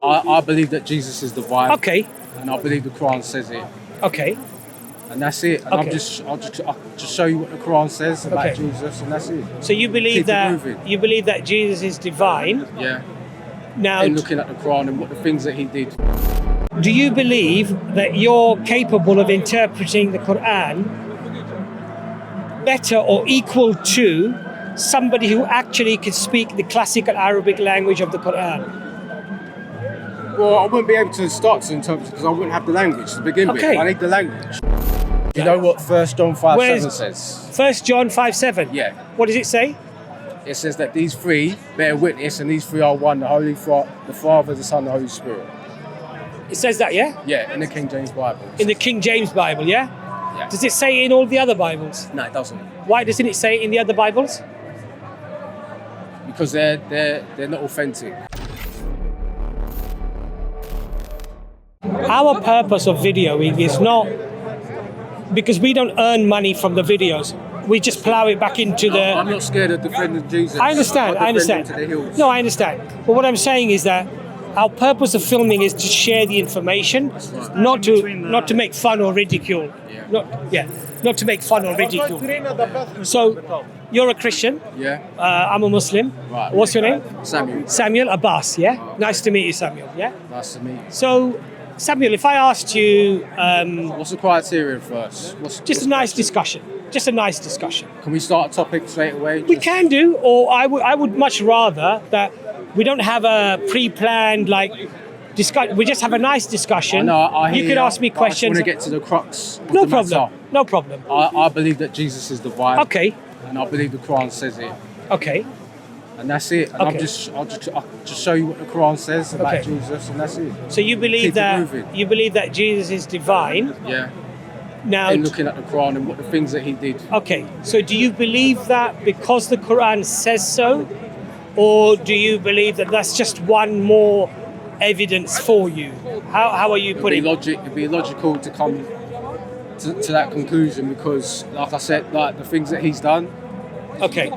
I believe that Jesus is divine. Okay. And I believe the Quran says it. Okay. And that's it. And Okay. I'll just show you what the Quran says about Okay. Jesus, and that's it. So you believe Keep it moving. that Jesus is divine. Yeah. Now, And looking at the Quran and what the things that he did. do you believe that you're capable of interpreting the Quran better or equal to somebody who actually can speak the classical Arabic language of the Quran? Well, I wouldn't be able to start to interpret because I wouldn't have the language to begin with. I need the language. You know what 1 John 5:7 says? 1 John 5:7? Yeah. What does it say? It says that these three bear witness, and these three are one: the Father, the Son, the Holy Spirit. It says that, yeah? Yeah, in the King James Bible. In the King James Bible, yeah? Yeah. Does it say it in all the other Bibles? No, it doesn't. Why doesn't it say it in the other Bibles? Because they're not authentic. Our purpose of videoing is not because we don't earn money from the videos. We just plow it back into the... I'm not scared of defending Jesus. I understand. I'll defend him to the hills. No, I understand. But what I'm saying is that our purpose of filming is to share the information, not to make fun or ridicule. Not to make fun or ridicule. So, you're a Christian. Yeah. I'm a Muslim. Right. What's your name? Samuel. Samuel Abbas, yeah? Nice to meet you, Samuel, yeah? Nice to meet you. So, Samuel, if I asked you... What's the criteria first? Just a nice discussion. Just a nice discussion. Can we start a topic straight away? We can do, or I would much rather that we don't have a pre-planned, discuss. We just have a nice discussion. I hear you could ask me questions. I just want to get to the crux of No the problem. matter. No problem. I believe that Jesus is divine. Okay. And I believe the Quran says it. Okay. And that's it. And Okay. I'll just show you what the Quran says about Okay. Jesus, and that's it. So you believe Keep it moving. that Jesus is divine. Yeah. Now, And looking at the Quran and what the things that he did. okay. So do you believe that because the Quran says so, or do you believe that that's just one more evidence for you? How are you putting it? It'd be logical to come to that conclusion because, like I said, the things that he's done. Okay.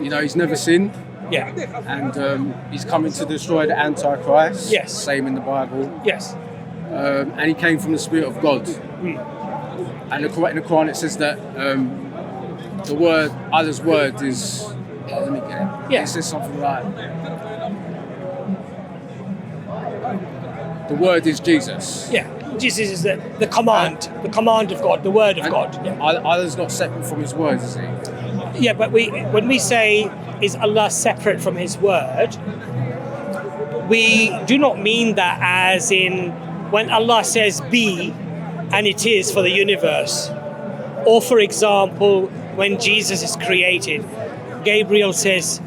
He's never sinned. Yeah. And he's coming to destroy the Antichrist. Yes. Same in the Bible. Yes. And he came from the Spirit of God. And in the Quran it says that Allah's word is... let me get it. Yeah. It says something like... The word is Jesus. Yeah. Jesus is the command of God, the word of God. Yeah. Allah's not separate from his words, is he? Yeah, but when we say, is Allah separate from his word, we do not mean that as in when Allah says be, and it is for the universe. Or for example, when Jesus is created, Gabriel says,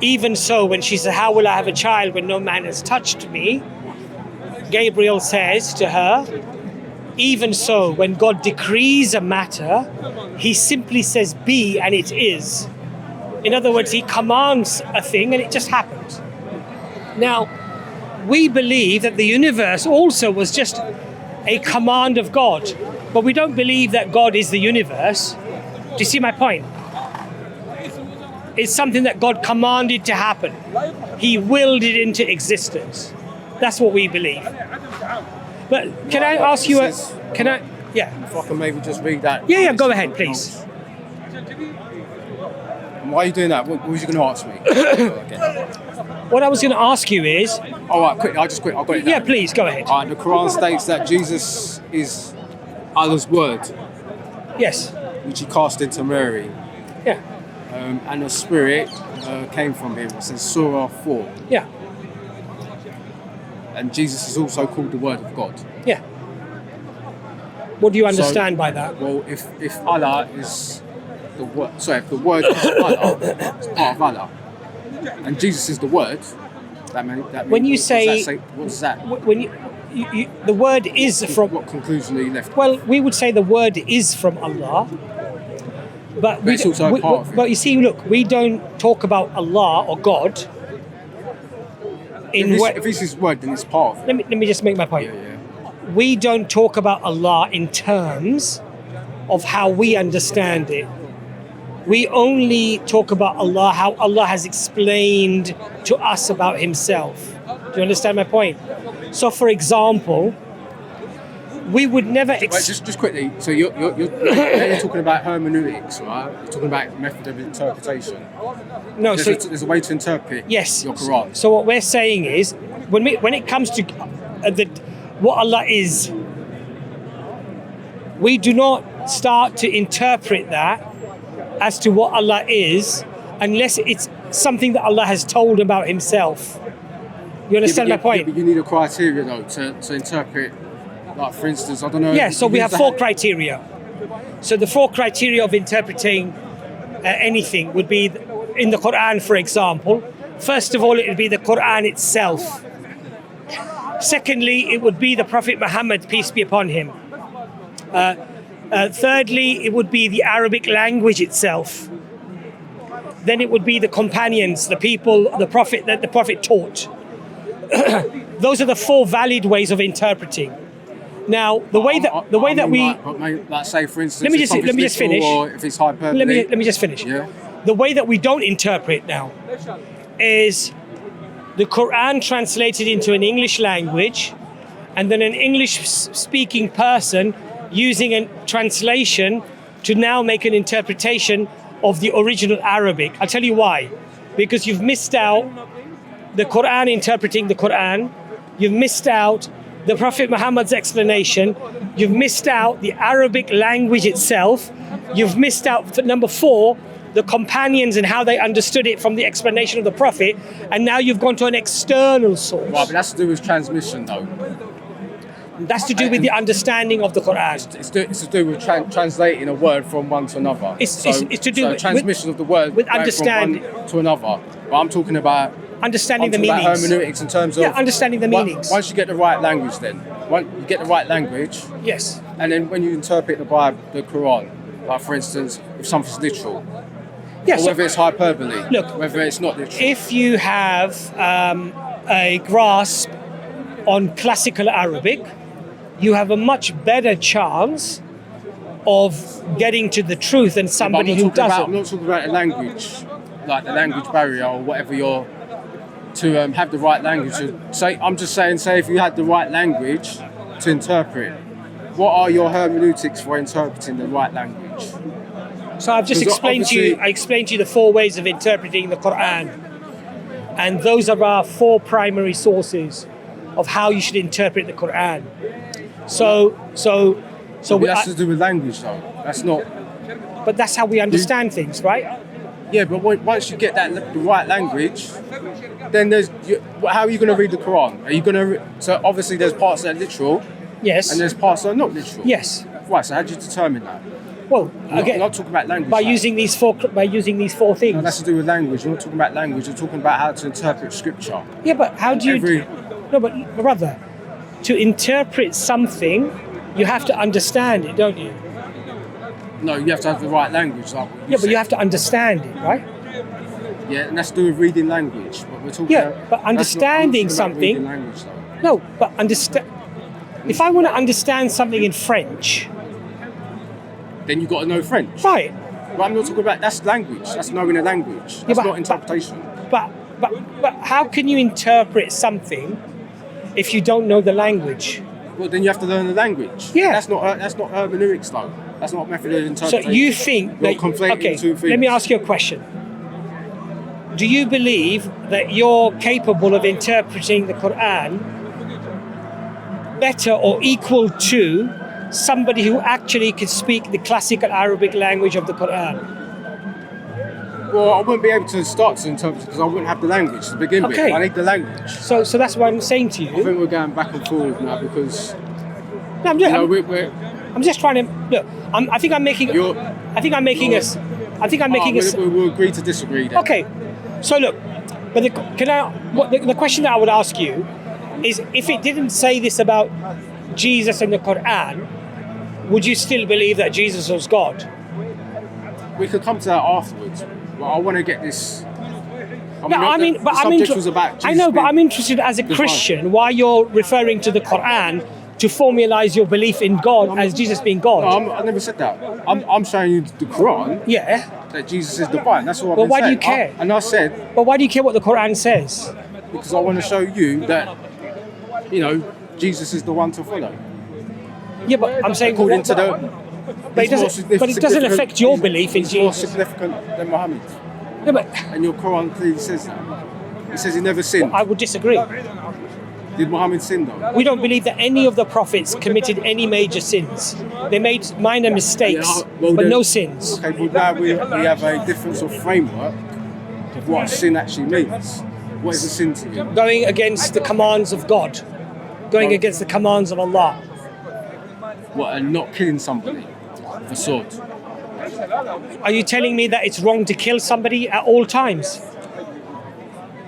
even so, when she said, how will I have a child when no man has touched me? Gabriel says to her, even so, when God decrees a matter, he simply says be and it is. In other words, he commands a thing and it just happens. Now, we believe that the universe also was just a command of God, but we don't believe that God is the universe. Do you see my point? It's something that God commanded to happen. He willed it into existence. That's what we believe. But can I ask you yeah. If I can maybe just read that. Yeah, go ahead, please. And why are you doing that? What was you going to ask me? What I was going to ask you is... All right, quick. I've got it down. Yeah, please, go ahead. The Quran states that Jesus is Allah's word. Yes. Which he cast into Mary. Yeah. And the Spirit came from him. It says Surah 4. Yeah. And Jesus is also called the Word of God. Yeah. What do you understand by that? Well, if Allah is the word, if the Word is Allah, it's part of Allah, and Jesus is the Word, that means. When you say, what does that? When you the word is from. What conclusion are you left? Well, we would say the word is from Allah, but it's also a part of it. But you see, look, we don't talk about Allah or God. If it's his word, then it's part of it. Let me just make my point. Yeah. We don't talk about Allah in terms of how we understand it. We only talk about Allah, how Allah has explained to us about himself. Do Do you understand my point? So, for example, we would never... Wait, just quickly, so you're talking about hermeneutics, right? You're talking about method of interpretation. No, there's a way to interpret your Quran. So what we're saying is, when it comes to what Allah is, we do not start to interpret that as to what Allah is, unless it's something that Allah has told about Himself. You understand my point? Yeah, but you need a criteria though to interpret. Like, for instance, I don't know. Yeah, so we have 4 criteria. So the 4 criteria of interpreting anything would be, in the Quran, for example, first of all, it would be the Quran itself. Secondly, it would be the Prophet Muhammad, peace be upon him. Thirdly, it would be the Arabic language itself. Then it would be the companions, the people, the Prophet that the Prophet taught. Those are the 4 valid ways of interpreting. Now, the way that we, like say for instance, let me just finish. Or if it's hyperbole. Let me just finish. Yeah. The way that we don't interpret now is the Quran translated into an English language, and then an English-speaking person using a translation to now make an interpretation of the original Arabic. I'll tell you why. Because you've missed out the Quran interpreting the Quran. You've missed out the Prophet Muhammad's explanation. You've missed out the Arabic language itself. You've missed out, number 4, the companions and how they understood it from the explanation of the Prophet. And now you've gone to an external source. Right, but that's to do with transmission though. That's to do with the understanding of the Quran. It's to do with translating a word from one to another. It's to do with transmission of the word with understanding from one to another. But I'm talking about understanding the meanings. About hermeneutics in terms of understanding the meanings. Once you get the right language, then once you get the right language. Yes. And then when you interpret the Bible, the Quran, like for instance, if something's literal. Yes. Or whether it's hyperbole. Look, whether it's not literal. If you have a grasp on classical Arabic, you have a much better chance of getting to the truth than somebody who doesn't. I'm not talking about a language, like the language barrier or whatever you're, to have the right language. I'm just saying, say if you had the right language to interpret, what are your hermeneutics for interpreting the right language? So I've just explained to you, I explained to you the 4 ways of interpreting the Quran. And those are our 4 primary sources of how you should interpret the Quran. So that's to do with language, though. That's not. But that's how we understand things, right? Yeah, but once you get the right language, then how are you going to read the Quran? Are you going to? So obviously, there's parts that are literal. Yes. And there's parts that are not literal. Yes. Right. So how do you determine that? Well, again, not talking about language. By using these 4 things. No, that's to do with language. You're not talking about language. You're talking about how to interpret scripture. Yeah, but how do you? No, but brother, to interpret something, you have to understand it, don't you? No, you have to have the right language. But you have to understand it, right? Yeah, and that's to do with reading language. But we're talking. Yeah, but understanding something. Language, no, but understand. If I want to understand something in French, then you've got to know French. Right. But I'm not talking about, that's language. That's knowing a language. That's not interpretation. But how can you interpret something if you don't know the language? Well, then you have to learn the language. Yeah. That's not hermeneutics, though. That's not method of interpretation. So you think you're conflating 2 things. Let me ask you a question. Do you believe that you're capable of interpreting the Quran better or equal to somebody who actually can speak the classical Arabic language of the Quran? Well, I wouldn't be able to start to interpret because I wouldn't have the language to begin with. I need the language. So that's what I'm saying to you. I think we're going back and forward now because. No, I'm just trying to look. I think I'm making. We'll agree to disagree then. Okay, so look, but the question that I would ask you is, if it didn't say this about Jesus in the Quran, would you still believe that Jesus was God? We could come to that afterwards. But I want to get this. I'm interested as a Christian why you're referring to the Quran to formalize your belief in God as Jesus being God. No, I never said that. I'm showing you the Quran. Yeah. That Jesus is divine. That's all I've been saying. But why do you care? I said. But why do you care what the Quran says? because I want to show you that, Jesus is the one to follow. Yeah, but I'm saying According to the... But it doesn't affect your belief in He's more Jesus. significant than Muhammad. Yeah, but And your Quran clearly says that. It says he never sinned. I would disagree. Did Muhammad sin though? We don't believe that any of the prophets committed any major sins. They made minor mistakes, but no sins. Okay, but now we have a difference of framework of what sin actually means. What is a sin to you? Going against the commands of God, going against the commands of Allah. What, and not killing somebody with a sword? Are you telling me that it's wrong to kill somebody at all times?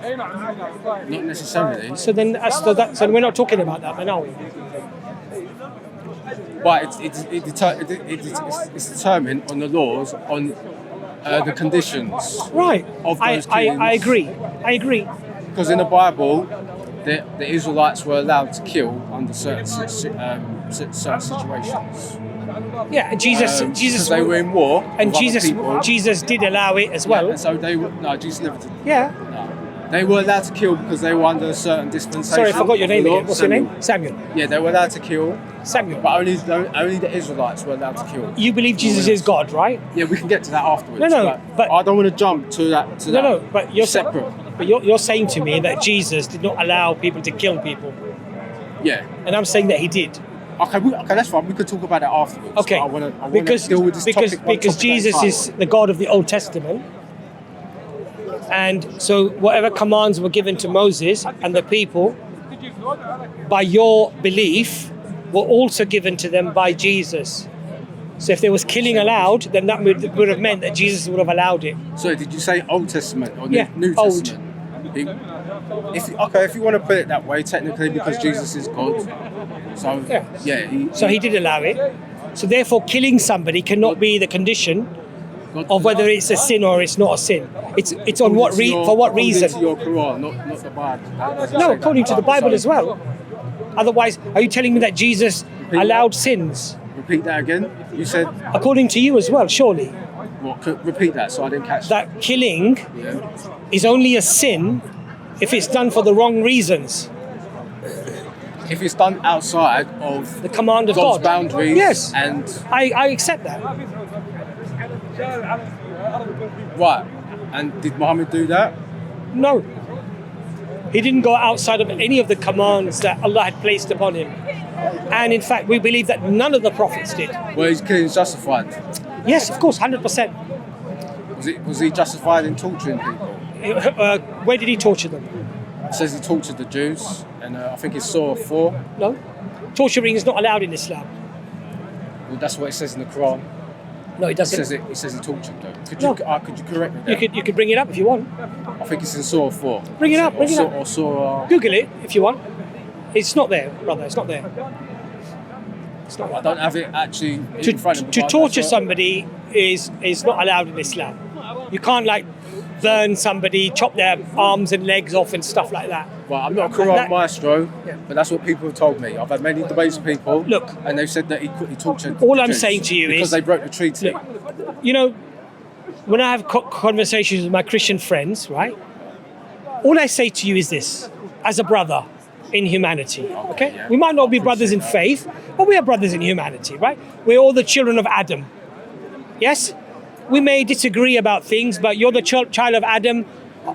Not necessarily. So then we're not talking about that, then, are we? But it's determined on the laws, on the conditions. Right. Of those killings. I agree. I agree. Because in the Bible, the Israelites were allowed to kill under certain situations. Yeah, Jesus. Because they were in war. And with other people. Jesus did allow it as well. Yeah, and so Jesus never did. Yeah. No. They were allowed to kill because they were under a certain dispensation. Sorry, I forgot your name again. What's your name? Samuel. Yeah, they were allowed to kill. Samuel. But only the Israelites were allowed to kill. You believe Jesus is God, right? Yeah, we can get to that afterwards. No, but I don't want to jump to that. But you're separate. But you're saying to me that Jesus did not allow people to kill people. Yeah. And I'm saying that he did. Okay, that's fine. We could talk about that afterwards. Okay. I want to deal with this topic. Because Jesus is the God of the Old Testament. And so whatever commands were given to Moses and the people, by your belief, were also given to them by Jesus. So if there was killing allowed, then that would have meant that Jesus would have allowed it. So did you say Old Testament or New Old. Testament? If you want to put it that way, technically, because Jesus is God. So so he did allow it. So therefore, killing somebody cannot be the condition of whether it's a sin or it's not a sin. It's on for what reason? According to your Quran, not the Bible. No, according to the Bible as well. Otherwise, are you telling me that Jesus allowed sins? Repeat that again. You said. According to you as well, surely. What? Repeat that so I didn't catch that. That killing is only a sin if it's done for the wrong reasons. If it's done outside of the command of God's God. boundaries. Yes. And I accept that. Right. And did Muhammad do that? No. He didn't go outside of any of the commands that Allah had placed upon him. And in fact, we believe that none of the prophets did. Well, his killing is justified. Yes, of course, 100%. Was he justified in torturing people? Where did he torture them? It says he tortured the Jews, and I think it's Surah 4. No. Torturing is not allowed in Islam. Well, that's what it says in the Quran. No, it doesn't. It says he tortured them. Could No. you correct me there? You could bring it up if you want. I think it's in Surah 4. Bring it up. Or Surah... Google it if you want. It's not there, brother. It's not there. It's not. I don't have it actually in front of me. To torture somebody is not allowed in Islam. You can't burn somebody, chop their arms and legs off and stuff like that. Well, I'm not a Quran maestro, but that's what people have told me. I've had many debates with people, look, and they've said that he tortured all the I'm Jews saying to you because is... they broke the treaty. Look, when I have conversations with my Christian friends, right, all I say to you is this, as a brother in humanity, okay? Yeah. We might not be brothers in faith, but we are brothers in humanity, right? We're all the children of Adam. Yes? We may disagree about things, but you're the child of Adam,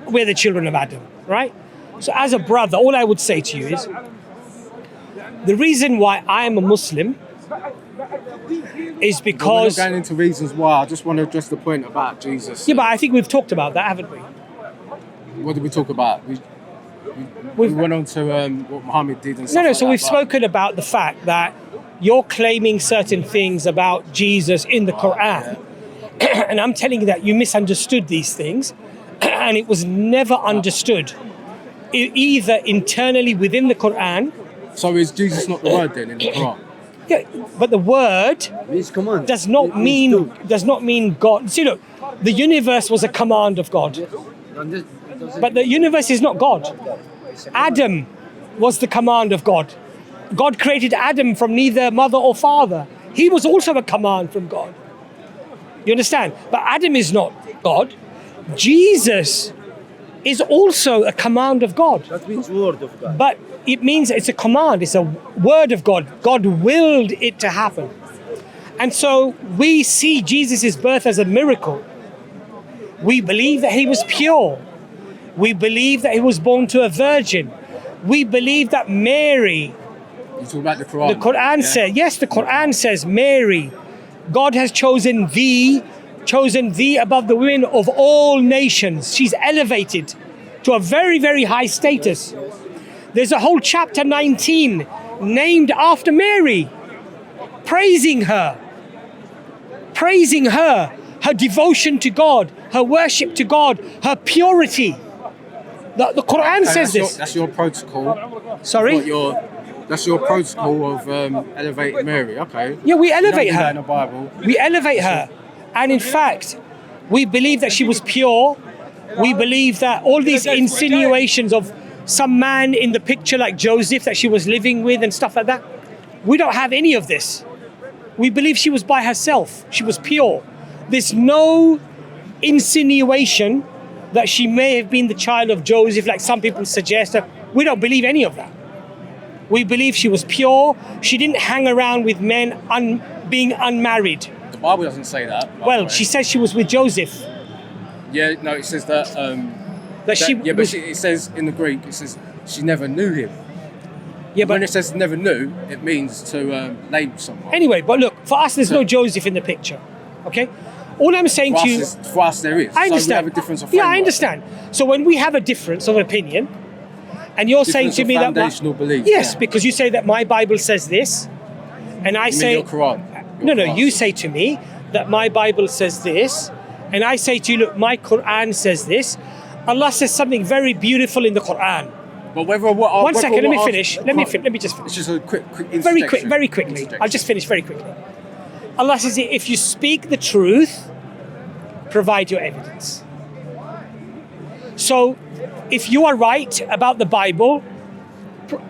we're the children of Adam, right? So as a brother, all I would say to you is, the reason why I am a Muslim is because... We're not going into reasons why, I just want to address the point about Jesus. Yeah, but I think we've talked about that, haven't we? What did we talk about? We went on to what Muhammad did and stuff so we've spoken about the fact that you're claiming certain things about Jesus in the Quran. And I'm telling you that you misunderstood these things, and it was never understood, either internally within the Quran. So is Jesus not the word then in the Quran? Yeah, but the word does not mean God. See, look, the universe was a command of God, but the universe is not God. Adam was the command of God. God created Adam from neither mother or father. He was also a command from God. You understand? But Adam is not God. Jesus is also a command of God. That means word of God. But it means it's a command, it's a word of God. God willed it to happen. And so we see Jesus' birth as a miracle. We believe that he was pure. We believe that he was born to a virgin. We believe that Mary, You talk about the Quran. the Quran says, yes, the Quran says, Mary, God has chosen thee above the women of all nations. She's elevated to a very, very high status. There's a whole chapter 19 named after Mary, praising her, her devotion to God, her worship to God, her purity. The Quran says this. That's your protocol. Sorry? That's your protocol of elevating Mary. Okay. Yeah, we elevate You don't do that her. in the Bible. We elevate her. And in fact, we believe that she was pure. We believe that all these insinuations of some man in the picture like Joseph that she was living with and stuff like that, we don't have any of this. We believe she was by herself. She was pure. There's no insinuation that she may have been the child of Joseph like some people suggest. We don't believe any of that. We believe she was pure. She didn't hang around with men being unmarried. The Bible doesn't say that. by the Well, way. she says she was with Joseph. Yeah, no, it says that. That she Yeah, but was- it says in the Greek, it says she never knew him. Yeah, When but it says never knew, it means to name someone. anyway, but look, for us, there's no Joseph in the picture. Okay? All I'm saying to you, For us, there is. I understand. So we have a difference of Yeah, I framework. understand. So when we have a difference of opinion, and you're saying Difference to of me that foundational belief, yes, yeah. because you say that my Bible says this, and I You mean say your Quran? no, Your Quran. you say to me that my Bible says this, and I say to you, look, my Quran says this. Allah says something very beautiful in the Quran. But whether what One second, let me finish. Let me just It's finish. just a quick Very quickly. I'll just finish very quickly. Allah says, if you speak the truth, provide your evidence. So, if you are right about the Bible,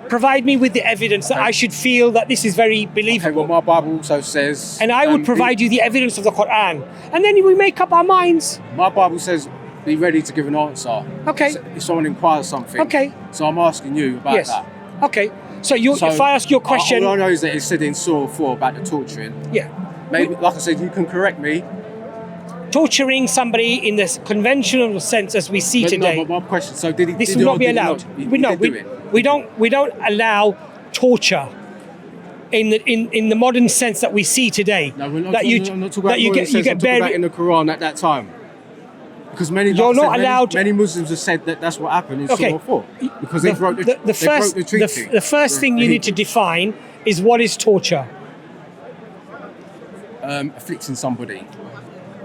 provide me with the evidence that I should feel that this is very Okay, believable. well, my Bible also says. And I would provide you the evidence of the Quran. And then we make up our minds. My Bible says, be ready to give an answer. Okay. So if someone inquires something. Okay. So I'm asking you about Yes. that. Okay. So, if I ask your question, All I know is that it said in Surah 4 about the torturing. yeah, Maybe, like I said, you can correct me. torturing somebody in this conventional sense as we see But today. no, but my question. So did he? This did will he or not be did he allowed. He We, no, did do it. we don't allow torture in the modern sense that we see today. No, we're not, that I'm not talking about you what it get says, I'm talking buried. about in the Quran at that time. Because many, like You're I said, not allowed- Many Muslims have said that that's what happened in Okay. Surah 4. Because they broke the first they broke the treaty. the first thing you need to define is what is torture. afflicting somebody,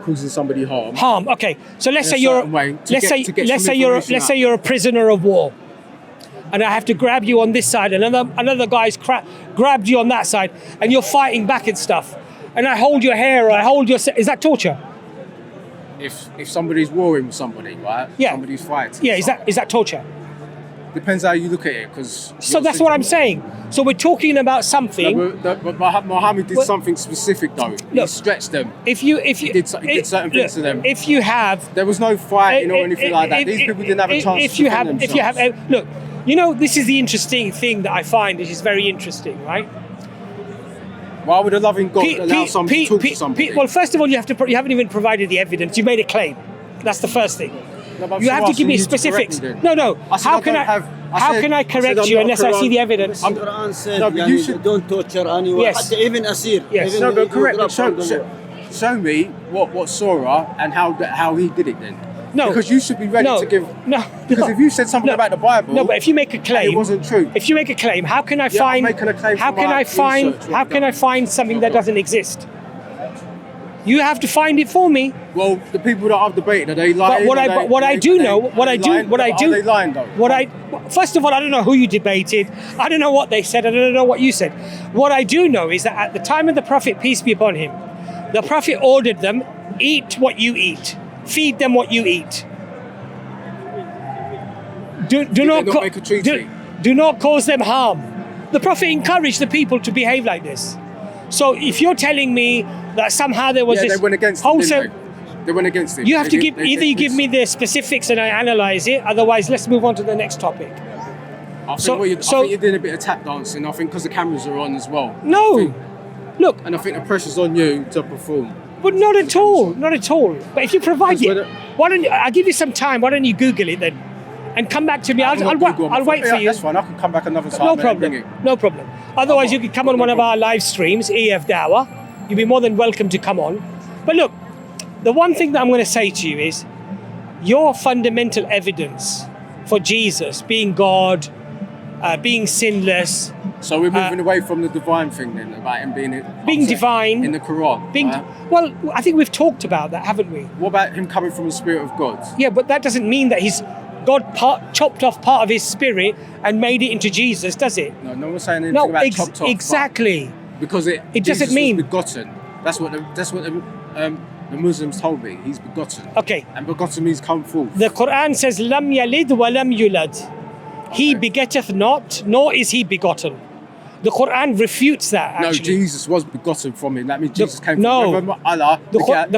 causing somebody harm. Harm. Okay. So let's In say a you're certain way to let's get- say to get let's some say you're information let's out. say you're a prisoner of war, and I have to grab you on this side, and another guy's grabbed you on that side, and you're fighting back and stuff, and I hold your hair or I hold your is that torture? If somebody's warring with somebody, right? Yeah. Somebody's fighting. Yeah. Is that torture? Depends how you look at it, because. So that's what I'm saying. So we're talking about something. But Muhammad did something specific though. He Look, stretched them. If you He did certain things to them. If you have There was no fighting or anything like that. These people didn't have a chance if to you defend have themselves. if you have look, you know, this is the interesting thing that I find, which is very interesting, right? Why would a loving God allow someone to talk to somebody? Well, first of all, you haven't even provided the evidence. You made a claim. That's the first thing. No, but I'm You still have to give asking me you to specifics. correct me then. No. I said How I can don't I? have- I How said- can I I said correct I'm you not unless I see Quran- the evidence? The Quran said, No, but you yani, should- don't torture anyone. Yes. Even Asir. Yes. Even No, but you correct. grab Show, from the- show me what Surah and how he did it then. No. Because you should be ready No. to give. No. Because No. if you said something No. about the Bible. No, but if you make a claim, it wasn't true. If you make a claim, how can I Yeah, I'm find? making a claim how from can my I find? research, How what can I I've find something that doesn't exist? You have to find it for me. Well, the people that I've debated, are they lying? But what I do know, what I do, Are they lying though? First of all, I don't know who you debated. I don't know what they said. I don't know what you said. What I do know is that at the time of the Prophet, peace be upon him, the Prophet ordered them, eat what you eat, feed them what you eat. Do not not make a treaty? do not cause them harm. The Prophet encouraged the people to behave like this. So if you're telling me that somehow there was Yeah, this they went against them, wholesale, didn't They went against it. You have to give They- either you give me the specifics and I analyze it. Otherwise, let's move on to the next topic. I think, So- I so- think you're doing a bit of tap dancing. I think because the cameras are on as well. No, I think- look, and I think the pressure's on you to perform. but not at all, not at all. But if you provide Because it, why don't you, I'll give you some time. Why don't you Google it then, and come back to me? I'm I'll not Google, I'll wait for you. That's fine. I can come back another time. No and bring problem. it. No problem. Otherwise, you could come on No one of problem. our live streams, EFDawah. You'd be more than welcome to come on. But look, the one thing that I'm going to say to you is your fundamental evidence for Jesus being God, being sinless, So we're moving away from the divine thing then, about him being divine, in the Quran. being right? well, I think we've talked about that, haven't we? What about him coming from the Spirit of God? Yeah, but that doesn't mean that chopped off part of his spirit and made it into Jesus, does it? No one's saying anything No, about chopped off. exactly. but Because it doesn't Jesus mean- was begotten. That's what the Muslims told me. He's begotten. Okay. And begotten means come forth. The Quran says, "Lam yalid wa lam yulad." He begetteth not, nor is he begotten. The Quran refutes that. No, Actually, Jesus was begotten from him. That means Jesus came no. from whether Allah. begat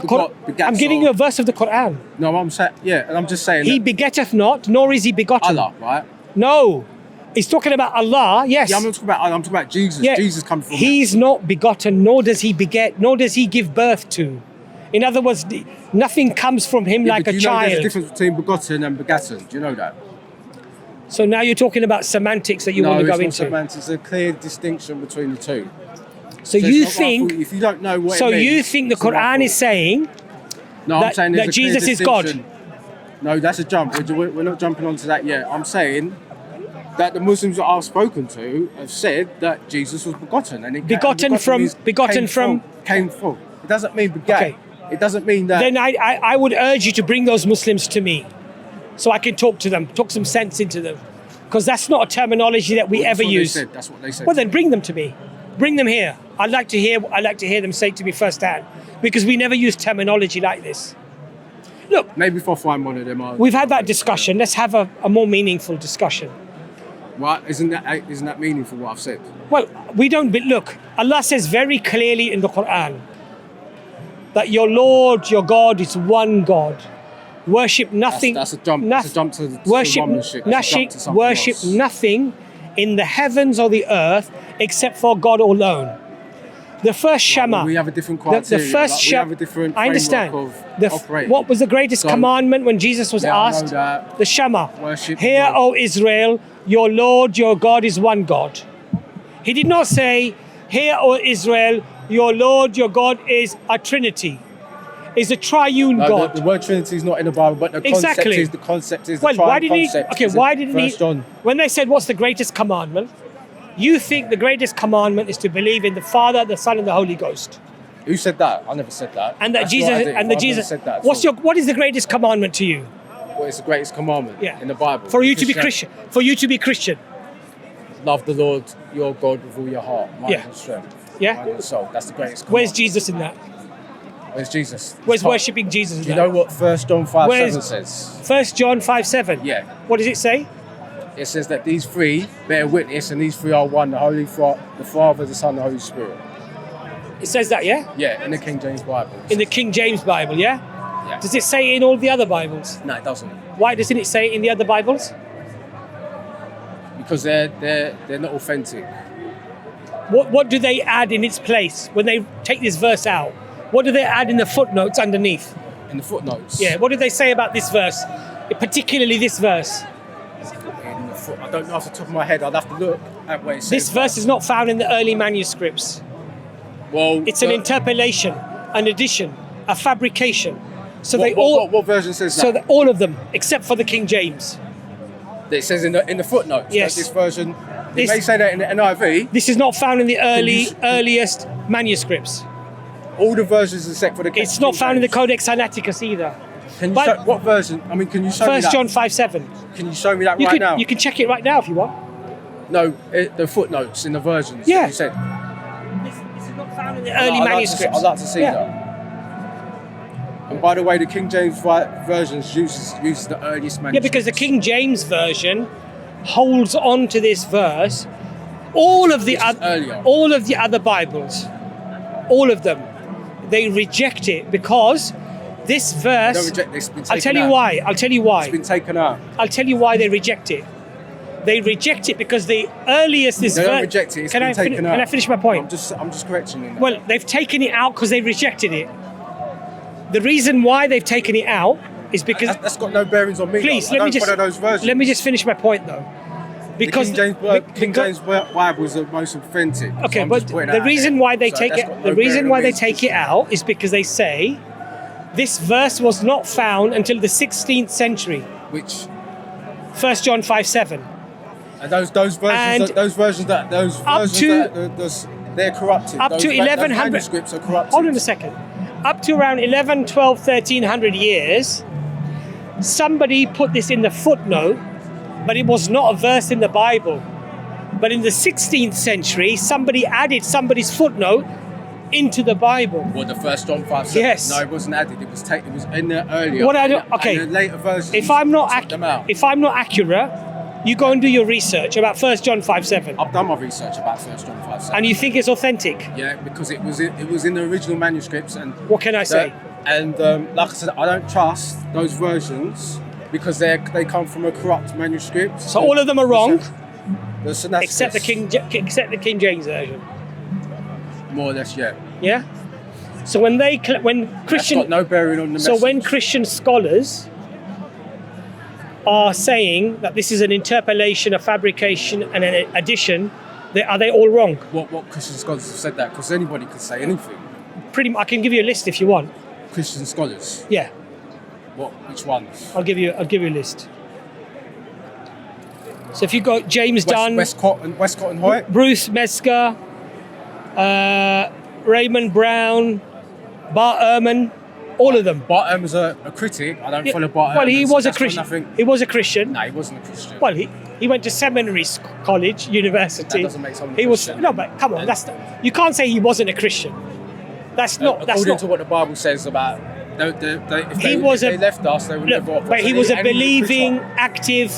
I'm giving you a verse of the Quran. No, I'm saying and I'm just saying. He that begetteth not, nor is he begotten. Allah, right? No, he's talking about Allah. Yes. Yeah, I'm not talking about Allah. I'm talking about Jesus. Yeah. Jesus comes from. He's not begotten, nor does he beget, nor does he give birth to. In other words, nothing comes from him Yeah, like but a do you know there's a child. difference between begotten and begotten. Do you know that? So now you're talking about semantics that you want to go it's not into. semantics. There's a clear distinction between the two. So it's you not my think? fault if you don't know what So it means, you think the it's not my Quran fault. is saying No, I'm that- saying there's that a clear Jesus is God? distinction. No, that's a jump. We're not jumping onto that yet. I'm saying that the Muslims that I've spoken to have said that Jesus was begotten, and Begotten from- means begotten from- came from. It doesn't mean begat. Okay. It doesn't mean that. then I would urge you to bring those Muslims to me so I can talk to them, talk some sense into them. Because that's not a terminology that we That's ever what they use. said, That's what they said. Well, then bring them to me. Bring them here. I'd like to hear them say it to me firsthand, because we never use terminology like this. Look, Maybe if I find one of them, we've had that discussion. Let's have a more meaningful discussion. Right? Isn't that meaningful what I've said? Well, we don't. But look, Allah says very clearly in the Quran that your Lord, your God, is one God. Worship nothing. That's a jump. noth- That's a jump to worship, womanship. That's a jump to something worship else. nothing in the heavens or the earth except for God alone. The first Shema. We have a different the criteria. first we Shema. have a different I understand. framework of The f- operating. what was the greatest So- commandment when Jesus was Yeah, I know asked? that. The Shema. Worship Hear, God. O Israel, your Lord, your God is one God. He did not say, Hear, O Israel, your Lord, your God is a Trinity, is a triune No, God. the word Trinity is not in the Bible, but the Exactly. concept is Well, the why triune didn't he? concept. Okay, is why didn't he? First John. When they said, "What's the greatest commandment?" You think the greatest commandment is to believe in the Father, the Son, and the Holy Ghost, Who said that? I never said that. and that That's Jesus what I did. and that I've Jesus. never said that. What is the greatest commandment to you? What is the greatest commandment Yeah. in the Bible? For you to be Christian. For you to be Christian. Love the Lord your God with all your heart, mind Yeah. and strength. Yeah. Mind and soul. That's the greatest commandment. Where's Jesus in that? Where's Jesus? Where's It's not- worshipping Jesus in Do you that? know what 1 John 5:7 Where's- says? 1 John 5:7. Yeah. What does it say? It says that these three bear witness, and these three are one: the Father, the Son, the Holy Spirit. It says that, yeah? Yeah, in the King James Bible. In the King James Bible, yeah? Yeah. Does it say it in all the other Bibles? No, it doesn't. Why doesn't it say it in the other Bibles? Because they're not authentic. What do they add in its place when they take this verse out? What do they add in the footnotes underneath? In the footnotes. Yeah, what do they say about this verse? Particularly this verse. In the I don't know off the top of my head. I'd have to look at what it says. This verse is not found in the early manuscripts. Well, It's an interpolation, an addition, a fabrication. So they what, all, what version says that? so that all of them, except for the King James. It says in the footnotes. Yes. That this version. This- It may say that in the NIV. This is not found in the earliest manuscripts. All the versions except for the. It's not found in the Codex Sinaiticus either. Can you But- show, what version? I mean, can you show me 1 that? John 5:7. Can you show me that You right can now? you can check it right now if you want. No, the footnotes in the versions. Yeah. That you said. This is not found in the early manuscripts. I'd like to see Yeah. that. And by the way, the King James versions uses the earliest manuscripts. Yeah, because the King James version holds on to this verse. All of the Which is earlier. all of the other Bibles, all of them, they reject it because This Don't verse, reject this. It's been taken I'll tell you out. why. I'll tell you why. It's been taken out. I'll tell you why they reject it. They reject it because the earliest this They don't verse. reject it. It's been taken out. Can I finish my point? I'm just correcting you. Now. Well, they've taken it out because they rejected it. The reason why they've taken it out is because. That's got no bearings on me. Please, though. let me I don't just follow those versions. let me just finish my point though. Because the King James Bible is the most authentic. So okay, I'm but just pointing the that reason out why they there. take that's it, got the no reason bearing why on they me. take it out is because they say this verse was not found until the 16th century. Which 1 John 5:7. and those versions that they're corrupted. Up those, to those 1100 manuscripts are corrupted. Hold on a second. Up to around 11, 12, 1300 years, somebody put this in the footnote, but it was not a verse in the Bible. But in the 16th century, somebody added somebody's footnote into the Bible. Well, the first John 5:7. Yes. No, it wasn't added. It was in there earlier. What I don't, okay. And the later versions. If I'm not took them out. accurate, you go and do your research about 1 John 5:7, I've done my research about 1 John 5:7. and you think it's authentic. Yeah, because it was in the original manuscripts, and What can I say? like I said, I don't trust those versions because they come from a corrupt manuscript. So all of them are wrong, except the King James version. More or less, yeah. Yeah. So when That's got no bearing on the So message. when Christian scholars are saying that this is an interpolation, a fabrication, and an addition, are they all wrong? What Christian scholars have said that? Because anybody could say anything. I can give you a list if you want. Christian scholars. Yeah, Which ones? I'll give you a list. So if you go James Dunn, Westcott and Hoyt. Bruce Metzger, Raymond Brown, Bart Ehrman, all of them. Bart Ehrman's a critic. I don't follow Bart Ehrman. Well, he so was a that's got Christian. nothing- He was a Christian. No, he wasn't a Christian. Well, he went to seminary college, university. That doesn't make someone a He was Christian. no, but come on, you can't say he wasn't a Christian. That's not. According to what the Bible says about, if they left us, they would Look, never. but he was a believing, active.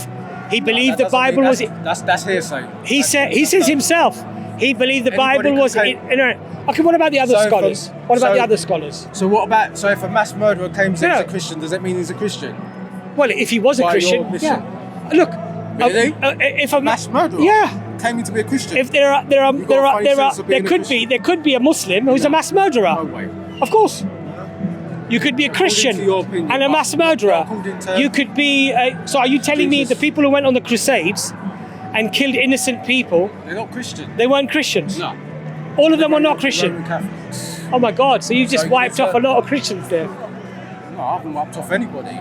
He believed the Bible was. That's hearsay. He says himself. He believed the Anybody Bible was. can take- Okay, what about the other So scholars? from- What about so- the other scholars? So what about? So if a mass murderer claims he's No. a Christian, does that mean he's a Christian? Well, if he was a By Christian, your mission. yeah. Look, Really? if a Mass murderer. yeah. Claiming to be a Christian. If You've got a funny sense of being a Christian. there could be a Muslim who's a mass murderer. No way. Of course. You could be a Christian to your opinion, and a but- mass murderer. according to You could be. So are you telling me Jesus. the people who went on the Crusades and killed innocent people, They're not Christian. they weren't Christians? No. All of them are not Roman Christian. Catholics. Oh my God! So you just So wiped it's off a lot of Christians there. No, I haven't wiped off anybody.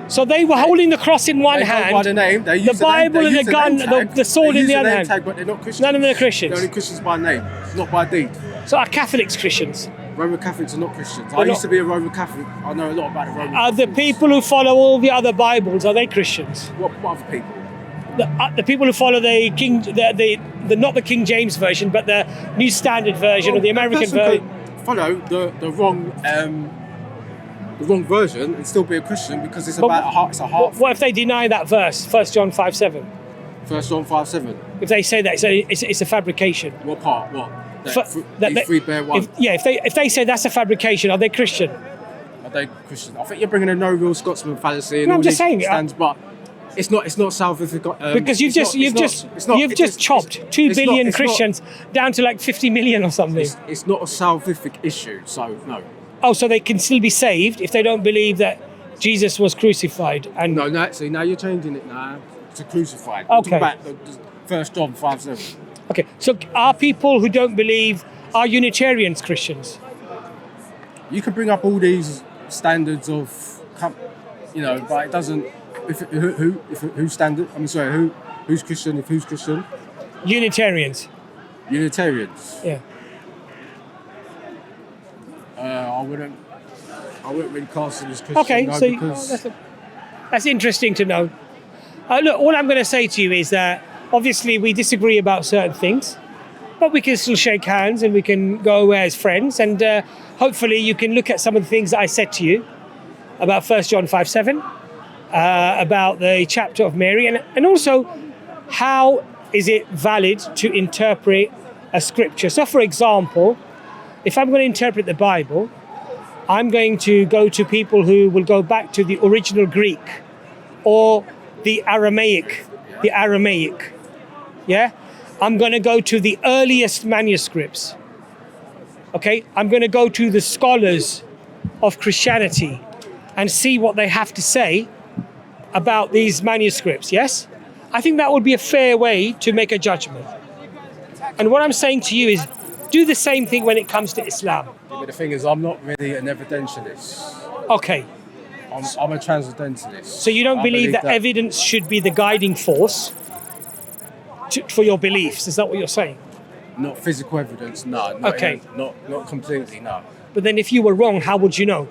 So they were holding the cross in one They go by hand, the name. They the use Bible name, and they the use gun, name tag. the sword They in use the a other name hand. Tag, but they're not Christians. None of them are Christians. They're only Christians by name, not by deed. So are Catholics Christians? Roman Catholics are not Christians. I They're used not- to be a Roman Catholic. I know a lot about the Roman Are the Catholics. people who follow all the other Bibles, are they Christians? What other people? The people who follow the not the King James version, but the New Standard version or the American person version. could follow the wrong version and still be a Christian because it's about a half. It's a half. What if they deny that verse, 1 John 5:7? 1 John 5:7. If they say that it's a fabrication. What part? What? That These three bear one. If they say that's a fabrication, are they Christian? Are they Christian? I think you're bringing a no real Scotsman fallacy. And No, I'm all just these saying, stands, but it's not salvific. Because you've just chopped 2 billion Christians down to like 50 million or something. It's not a salvific issue, so no. Oh, so they can still be saved if they don't believe that Jesus was crucified. And No, see, now you're changing it now to crucified. Okay. Back to 1 John 5:7. okay, so are people who don't believe, are Unitarians Christians? You can bring up all these standards of, but it doesn't. Who's standard? I mean, sorry, who's Christian? If who's Christian? Unitarians. Unitarians. Yeah. I wouldn't really cast them as Christian. Okay, no, so because that's interesting to know. Look, all I'm going to say to you is that obviously we disagree about certain things, but we can still shake hands and we can go away as friends. And hopefully you can look at some of the things that I said to you about 1 John 5:7, about the chapter of Mary, and also how is it valid to interpret a scripture. So for example, if I'm going to interpret the Bible, I'm going to go to people who will go back to the original Greek or the Aramaic. Yeah? I'm going to go to the earliest manuscripts. Okay? I'm going to go to the scholars of Christianity and see what they have to say about these manuscripts, yes? I think that would be a fair way to make a judgment. And what I'm saying to you is, do the same thing when it comes to Islam. But the thing is, I'm not really an evidentialist. Okay, I'm a transcendentalist. so you don't I believe that evidence should be the guiding force for your beliefs, is that what you're saying? Not physical evidence, no. Not Okay. not completely, no. But then if you were wrong, how would you know?